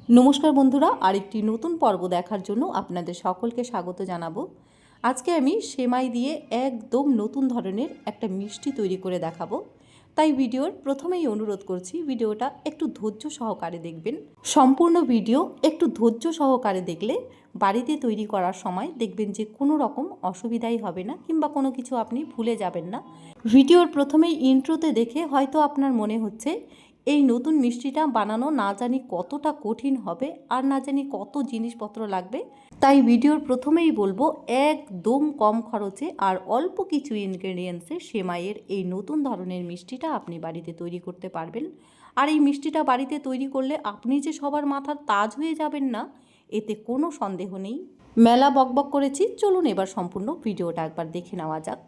নমস্কার বন্ধুরা, আরেকটি নতুন পর্ব দেখার জন্য আপনাদের সকলকে স্বাগত জানাবো। আজকে আমি সেমাই দিয়ে একদম নতুন ধরনের একটা মিষ্টি তৈরি করে দেখাবো। তাই ভিডিওর প্রথমেই অনুরোধ করছি, ভিডিওটা একটু ধৈর্য সহকারে দেখবেন। সম্পূর্ণ ভিডিও একটু ধৈর্য সহকারে দেখলে বাড়িতে তৈরি করার সময় দেখবেন যে কোনো রকম অসুবিধাই হবে না, কিংবা কোনো কিছু আপনি ভুলে যাবেন না। ভিডিওর প্রথমেই ইন্ট্রোতে দেখে হয়তো আপনার মনে হচ্ছে এই নতুন মিষ্টিটা বানানো না জানি কতটা কঠিন হবে, আর না জানি কত জিনিসপত্র লাগবে। তাই ভিডিওর প্রথমেই বলবো, একদম কম খরচে আর অল্প কিছু ইনগ্রেডিয়েন্টসে সেমাইয়ের এই নতুন ধরনের মিষ্টিটা আপনি বাড়িতে তৈরি করতে পারবেন। আর এই মিষ্টিটা বাড়িতে তৈরি করলে আপনি যে সবার মাথার তাজ হয়ে যাবেন না, এতে কোনো সন্দেহ নেই। মেলা বকবক করেছি, চলুন এবার সম্পূর্ণ ভিডিওটা একবার দেখে নেওয়া যাক।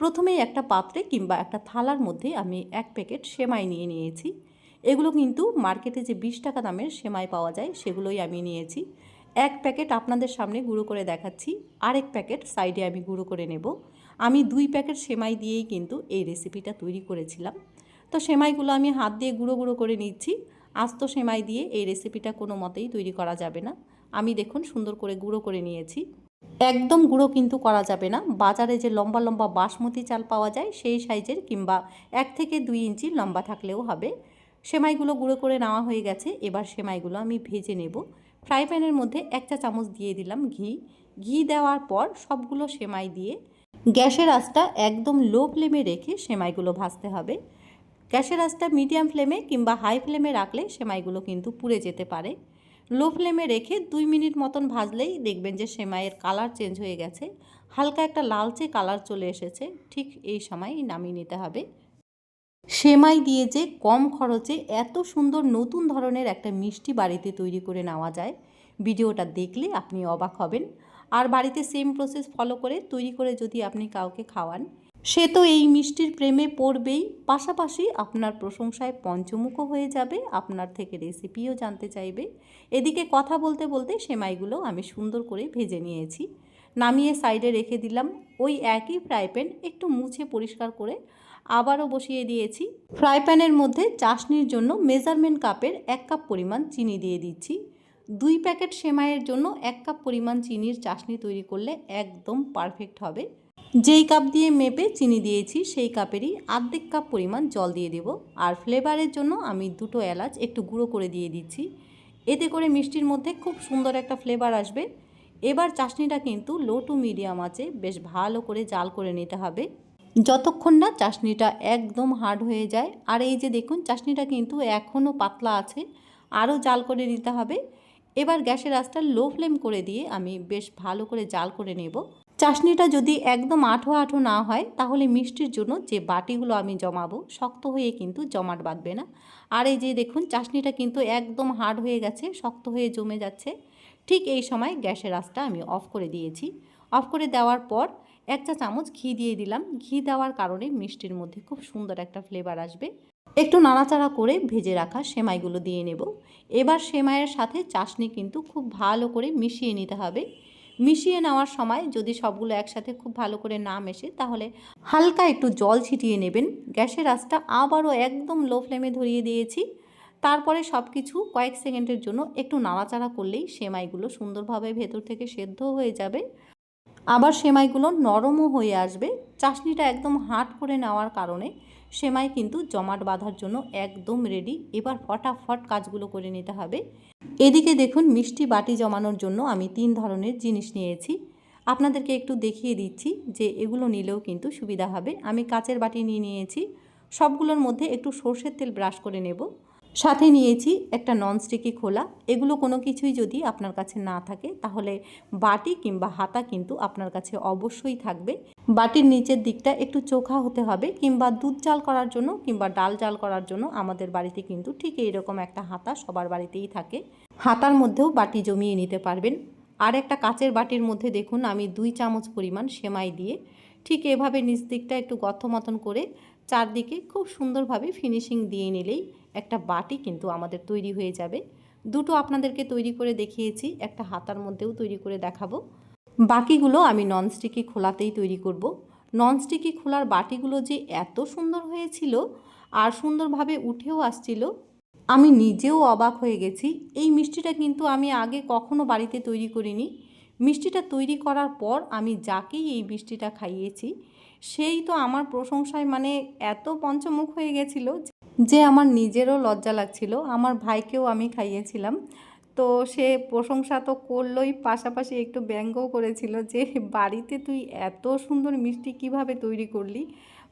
প্রথমেই একটা পাত্রে কিংবা একটা থালার মধ্যে আমি 1 প্যাকেট সেমাই নিয়েছি। এগুলো কিন্তু মার্কেটে যে 20 টাকা দামের সেমাই পাওয়া যায় সেগুলোই আমি নিয়েছি। 1 প্যাকেট আপনাদের সামনে গুঁড়ো করে দেখাচ্ছি, আরেক প্যাকেট সাইডে আমি গুঁড়ো করে নেব। আমি 2 প্যাকেট সেমাই দিয়েই কিন্তু এই রেসিপিটা তৈরি করেছিলাম। তো সেমাইগুলো আমি হাত দিয়ে গুঁড়ো গুঁড়ো করে নিচ্ছি। আস্ত সেমাই দিয়ে এই রেসিপিটা কোনো মতেই তৈরি করা যাবে না। আমি দেখুন সুন্দর করে গুঁড়ো করে নিয়েছি। একদম গুঁড়ো কিন্তু করা যাবে না। বাজারে যে লম্বা লম্বা বাসমতি চাল পাওয়া যায় সেই সাইজের, কিংবা 1 থেকে 2 ইঞ্চি লম্বা থাকলেও হবে। সেমাইগুলো গুঁড়ো করে নেওয়া হয়ে গেছে। এবার সেমাইগুলো আমি ভেজে নেব। ফ্রাই প্যানের মধ্যে 1 চা চামচ দিয়ে দিলাম ঘি দেওয়ার পর সবগুলো সেমাই দিয়ে গ্যাসের আঁচটা একদম লো ফ্লেমে রেখে সেমাইগুলো ভাজতে হবে। গ্যাসের আঁচটা মিডিয়াম ফ্লেমে কিংবা হাই ফ্লেমে রাখলে সেমাইগুলো কিন্তু পুড়ে যেতে পারে। লো ফ্লেমে রেখে 2 মিনিট মতন ভাজলেই দেখবেন যে সেমাইয়ের কালার চেঞ্জ হয়ে গেছে, হালকা একটা লালচে কালার চলে এসেছে। ঠিক এই সময় নামিয়ে নিতে হবে। সেমাই দিয়ে যে কম খরচে এত সুন্দর নতুন ধরনের একটা মিষ্টি বাড়িতে তৈরি করে নেওয়া যায়, ভিডিওটা দেখলে আপনি অবাক হবেন। আর বাড়িতে সেম প্রসেস ফলো করে তৈরি করে যদি আপনি কাউকে খাওয়ান, সে তো এই মিষ্টির প্রেমে পড়বেই, পাশাপাশি আপনার প্রশংসায় পঞ্চমুখও হয়ে যাবে, আপনার থেকে রেসিপিও জানতে চাইবে। এদিকে কথা বলতে বলতে সেমাইগুলো আমি সুন্দর করে ভেজে নিয়েছি, নামিয়ে সাইডে রেখে দিলাম। ওই একই ফ্রাই প্যান একটু মুছে পরিষ্কার করে আবারও বসিয়ে দিয়েছি। ফ্রাই প্যানের মধ্যে চাশনির জন্য মেজারমেন্ট কাপের 1 কাপ পরিমাণ চিনি দিয়ে দিচ্ছি। 2 প্যাকেট সেমাইয়ের জন্য 1 কাপ পরিমাণ চিনির চাশনি তৈরি করলে একদম পারফেক্ট হবে। যেই কাপ দিয়ে মেপে চিনি দিয়েছি সেই কাপেরই আর্ধেক কাপ পরিমাণ জল দিয়ে দেব। আর ফ্লেভারের জন্য আমি 2টো এলাচ একটু গুঁড়ো করে দিয়ে দিচ্ছি। এতে করে মিষ্টির মধ্যে খুব সুন্দর একটা ফ্লেভার আসবে। এবার চাশনিটা কিন্তু লো টু মিডিয়াম আঁচে বেশ ভালো করে জাল করে নিতে হবে, যতক্ষণ না চাশনিটা একদম হার্ড হয়ে যায়। আর এই যে দেখুন, চাশনিটা কিন্তু এখনও পাতলা আছে, আরও জাল করে নিতে হবে। এবার গ্যাসের আঁচটা লো ফ্লেম করে দিয়ে আমি বেশ ভালো করে জাল করে নেব। চাশনিটা যদি একদম আঠো আঠো না হয়, তাহলে মিষ্টির জন্য যে বাটিগুলো আমি জমাবো শক্ত হয়ে কিন্তু জমাট বাঁধবে না। আর এই যে দেখুন, চাশনিটা কিন্তু একদম হার্ড হয়ে গেছে, শক্ত হয়ে জমে যাচ্ছে। ঠিক এই সময় গ্যাসের আঁচটা আমি অফ করে দিয়েছি। অফ করে দেওয়ার পর 1 চা চামচ ঘি দিয়ে দিলাম। ঘি দেওয়ার কারণে মিষ্টির মধ্যে খুব সুন্দর একটা ফ্লেভার আসবে। একটু নাড়াচাড়া করে ভেজে রাখা সেমাইগুলো দিয়ে নেব। এবার সেমাইয়ের সাথে চাশনি কিন্তু খুব ভালো করে মিশিয়ে নিতে হবে। মিশিয়ে নেওয়ার সময় যদি সবগুলো একসাথে খুব ভালো করে না মেশে, তাহলে হালকা একটু জল ছিটিয়ে নেবেন। গ্যাসের আঁচটা আবারও একদম লো ফ্লেমে ধরিয়ে দিয়েছি। তারপরে সব কিছু কয়েক সেকেন্ডের জন্য একটু নাড়াচাড়া করলেই সেমাইগুলো সুন্দরভাবে ভেতর থেকে সেদ্ধ হয়ে যাবে, আবার সেমাইগুলো নরমও হয়ে আসবে। চাশনিটা একদম হার্ড করে নেওয়ার কারণে সেমাই কিন্তু জমাট বাঁধার জন্য একদম রেডি। এবার ফটাফট কাজগুলো করে নিতে হবে। এদিকে দেখুন, মিষ্টি বাটি জমানোর জন্য আমি 3 ধরনের জিনিস নিয়েছি। আপনাদেরকে একটু দেখিয়ে দিচ্ছি যে এগুলো নিলেও কিন্তু সুবিধা হবে। আমি কাচের বাটি নিয়েছি। সবগুলোর মধ্যে একটু সরষের তেল ব্রাশ করে নেব। সাথে নিয়েছি একটা ননস্টিকি খোলা। এগুলো কোনো কিছুই যদি আপনার কাছে না থাকে, তাহলে বাটি কিংবা হাতা কিন্তু আপনার কাছে অবশ্যই থাকবে। বাটির নিচের দিকটা একটু চোখা হতে হবে, কিংবা দুধ জাল করার জন্য কিংবা ডাল জাল করার জন্য আমাদের বাড়িতে কিন্তু ঠিক এইরকম একটা হাতা সবার বাড়িতেই থাকে। হাতার মধ্যেও বাটি জমিয়ে নিতে পারবেন। আর একটা কাচের বাটির মধ্যে দেখুন, আমি 2 চামচ পরিমাণ সেমাই দিয়ে ঠিক এভাবে নিচ দিকটা একটু গর্ত মতন করে চারদিকে খুব সুন্দরভাবে ফিনিশিং দিয়ে নিলেই একটা বাটি কিন্তু আমাদের তৈরি হয়ে যাবে। দুটো আপনাদেরকে তৈরি করে দেখিয়েছি, একটা হাতার মধ্যেও তৈরি করে দেখাবো। বাকিগুলো আমি ননস্টিকি খোলাতেই তৈরি করব। ননস্টিকি খোলার বাটিগুলো যে এত সুন্দর হয়েছিল আর সুন্দরভাবে উঠেও আসছিল, আমি নিজেও অবাক হয়ে গেছি। এই মিষ্টিটা কিন্তু আমি আগে কখনো বাড়িতে তৈরি করিনি। মিষ্টিটা তৈরি করার পর আমি যাকেই এই মিষ্টিটা খাইয়েছি সেই তো আমার প্রশংসায় মানে এত পঞ্চমুখ হয়ে গেছিল যে আমার নিজেরও লজ্জা লাগছিল। আমার ভাইকেও আমি খাইয়েছিলাম, তো সে প্রশংসা তো করলোই, পাশাপাশি একটু ব্যঙ্গও করেছিল যে বাড়িতে তুই এত সুন্দর মিষ্টি কিভাবে তৈরি করলি,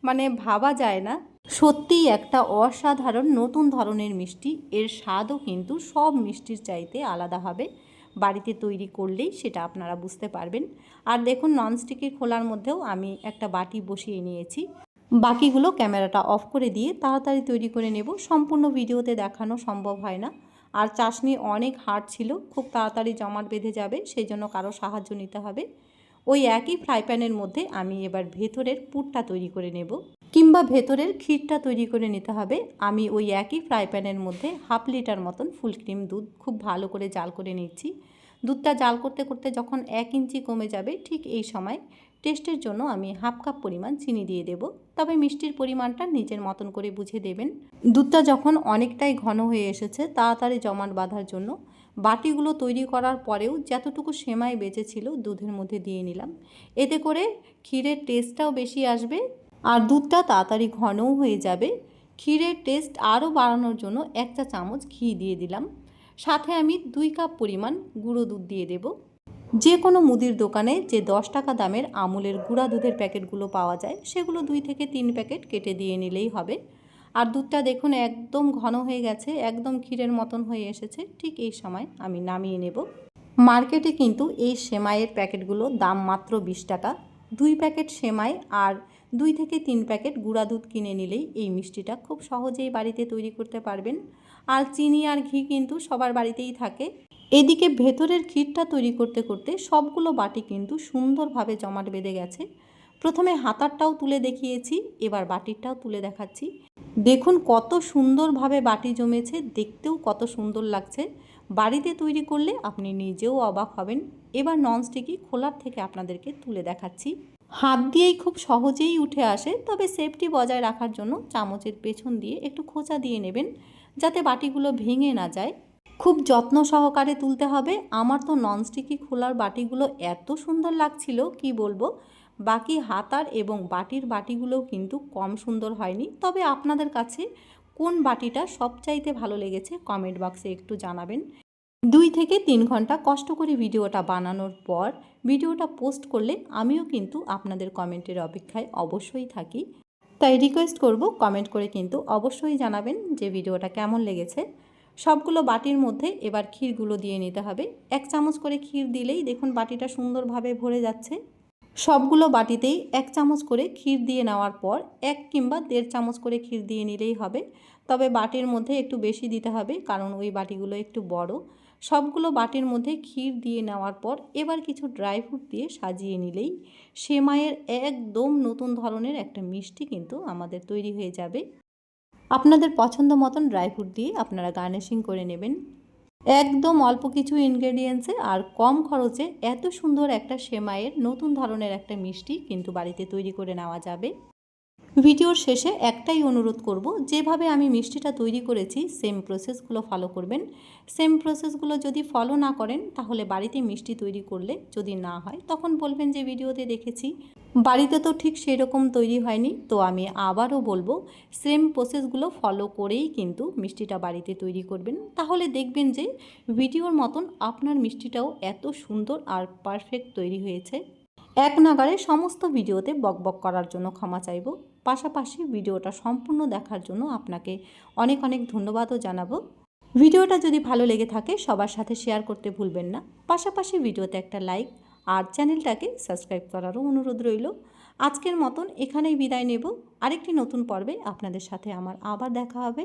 মানে ভাবা যায় না। সত্যিই একটা অসাধারণ নতুন ধরনের মিষ্টি। এর স্বাদও কিন্তু সব মিষ্টির চাইতে আলাদা হবে, বাড়িতে তৈরি করলেই সেটা আপনারা বুঝতে পারবেন। আর দেখুন ননস্টিকের খোলার মধ্যেও আমি একটা বাটি বসিয়ে নিয়েছি। বাকিগুলো ক্যামেরাটা অফ করে দিয়ে তাড়াতাড়ি তৈরি করে নেব, সম্পূর্ণ ভিডিওতে দেখানো সম্ভব হয় না। আর চাশনি অনেক হার্ড ছিল, খুব তাড়াতাড়ি জমাট বেঁধে যাবে, সেই জন্য কারো সাহায্য নিতে হবে। ওই একই ফ্রাই প্যানের মধ্যে আমি এবার ভেতরের পুরটা তৈরি করে নেব, কিংবা ভেতরের ক্ষীরটা তৈরি করে নিতে হবে। আমি ওই একই ফ্রাই প্যানের মধ্যে 1/2 লিটার মতন ফুল ক্রিম দুধ খুব ভালো করে জাল করে নিচ্ছি। দুধটা জাল করতে করতে যখন 1 ইঞ্চি কমে যাবে ঠিক এই সময় টেস্টের জন্য আমি 1/2 কাপ পরিমাণ চিনি দিয়ে দেব। তবে মিষ্টির পরিমাণটা নিজের মতন করে বুঝে দেবেন। দুধটা যখন অনেকটাই ঘন হয়ে এসেছে তাড়াতাড়ি জমাট বাঁধার জন্য বাটিগুলো তৈরি করার পরেও যতটুকু সেমাই বেঁচেছিল দুধের মধ্যে দিয়ে নিলাম। এতে করে ক্ষীরের টেস্টটাও বেশি আসবে আর দুধটা তাড়াতাড়ি ঘনও হয়ে যাবে। ক্ষীরের টেস্ট আরও বাড়ানোর জন্য 1 চা চামচ ঘি দিয়ে দিলাম। সাথে আমি 2 কাপ পরিমাণ গুঁড়ো দুধ দিয়ে দেব। যে কোনো মুদির দোকানে যে 10 টাকা দামের আমুলের গুঁড়া দুধের প্যাকেটগুলো পাওয়া যায় সেগুলো 2 থেকে 3 প্যাকেট কেটে দিয়ে নিলেই হবে। আর দুধটা দেখুন একদম ঘন হয়ে গেছে, একদম ক্ষীরের মতন হয়ে এসেছে। ঠিক এই সময় আমি নামিয়ে নেব। মার্কেটে কিন্তু এই সেমাইয়ের প্যাকেটগুলো দাম মাত্র 20 টাকা। 2 প্যাকেট সেমাই আর 2 থেকে 3 প্যাকেট গুঁড়া দুধ কিনে নিলেই এই মিষ্টিটা খুব সহজেই বাড়িতে তৈরি করতে পারবেন। আর চিনি আর ঘি কিন্তু সবার বাড়িতেই থাকে। এদিকে ভেতরের ক্ষীরটা তৈরি করতে করতে সবগুলো বাটি কিন্তু সুন্দরভাবে জমাট বেঁধে গেছে। প্রথমে হাতারটাও তুলে দেখিয়েছি, এবার বাটিরটাও তুলে দেখাচ্ছি। দেখুন কত সুন্দরভাবে বাটি জমেছে, দেখতেও কত সুন্দর লাগছে। বাড়িতে তৈরি করলে আপনি নিজেও অবাক হবেন। এবার ননস্টিকি খোলার থেকে আপনাদেরকে তুলে দেখাচ্ছি। হাত দিয়েই খুব সহজেই উঠে আসে, তবে সেফটি বজায় রাখার জন্য চামচের পেছন দিয়ে একটু খোঁচা দিয়ে নেবেন যাতে বাটিগুলো ভেঙে না যায়। খুব যত্ন সহকারে তুলতে হবে। আমার তো ননস্টিকি খোলার বাটিগুলো এত সুন্দর লাগছিল কি বলবো। বাকি হাতার এবং বাটির বাটিগুলোও কিন্তু কম সুন্দর হয়নি। তবে আপনাদের কাছে কোন বাটিটা সবচাইতে ভালো লেগেছে কমেন্ট বক্সে একটু জানাবেন। 2 থেকে 3 ঘন্টা কষ্ট করে ভিডিওটা বানানোর পর ভিডিওটা পোস্ট করলে আমিও কিন্তু আপনাদের কমেন্টের অপেক্ষায় অবশ্যই থাকি। তাই রিকোয়েস্ট করব কমেন্ট করে কিন্তু অবশ্যই জানাবেন যে ভিডিওটা কেমন লেগেছে। সবগুলো বাটির মধ্যে এবার ক্ষীরগুলো দিয়ে নিতে হবে। 1 চামচ করে ক্ষীর দিলেই দেখুন বাটিটা সুন্দরভাবে ভরে যাচ্ছে। সবগুলো বাটিতেই 1 চামচ করে ক্ষীর দিয়ে নেওয়ার পর 1 কিংবা 1.5 চামচ করে ক্ষীর দিয়ে নিলেই হবে। তবে বাটির মধ্যে একটু বেশি দিতে হবে কারণ ওই বাটিগুলো একটু বড়। সবগুলো বাটির মধ্যে ক্ষীর দিয়ে নেওয়ার পর এবার কিছু ড্রাই ফ্রুট দিয়ে সাজিয়ে নিলেই সেমাইয়ের একদম নতুন ধরনের একটা মিষ্টি কিন্তু আমাদের তৈরি হয়ে যাবে। আপনাদের পছন্দ মতন ড্রাই ফ্রুট দিয়ে আপনারা গার্নিশিং করে নেবেন। একদম অল্প কিছু ইনগ্রেডিয়েন্টসে আর কম খরচে এত সুন্দর একটা সেমাইয়ের নতুন ধরনের একটা মিষ্টি কিন্তু বাড়িতে তৈরি করে নেওয়া যাবে। ভিডিওর শেষে একটাই অনুরোধ করব, যেভাবে আমি মিষ্টিটা তৈরি করেছি সেম প্রসেসগুলো ফলো করবেন। সেম প্রসেসগুলো যদি ফলো না করেন তাহলে বাড়িতে মিষ্টি তৈরি করলে যদি না হয় তখন বলবেন যে ভিডিওতে দেখেছি, বাড়িতে তো ঠিক সেরকম তৈরি হয়নি। তো আমি আবারও বলবো সেম প্রসেসগুলো ফলো করেই কিন্তু মিষ্টিটা বাড়িতে তৈরি করবেন, তাহলে দেখবেন যে ভিডিওর মতন আপনার মিষ্টিটাও এত সুন্দর আর পারফেক্ট তৈরি হয়েছে। এক নাগাড়ে সমস্ত ভিডিওতে বকবক করার জন্য ক্ষমা চাইব। পাশাপাশি ভিডিওটা সম্পূর্ণ দেখার জন্য আপনাকে অনেক অনেক ধন্যবাদও জানাবো। ভিডিওটা যদি ভালো লেগে থাকে সবার সাথে শেয়ার করতে ভুলবেন না। পাশাপাশি ভিডিওতে একটা লাইক আর চ্যানেলটাকে সাবস্ক্রাইব করারও অনুরোধ রইল। আজকের মতন এখানেই বিদায় নেব। আরেকটি নতুন পর্বে আপনাদের সাথে আমার আবার দেখা হবে।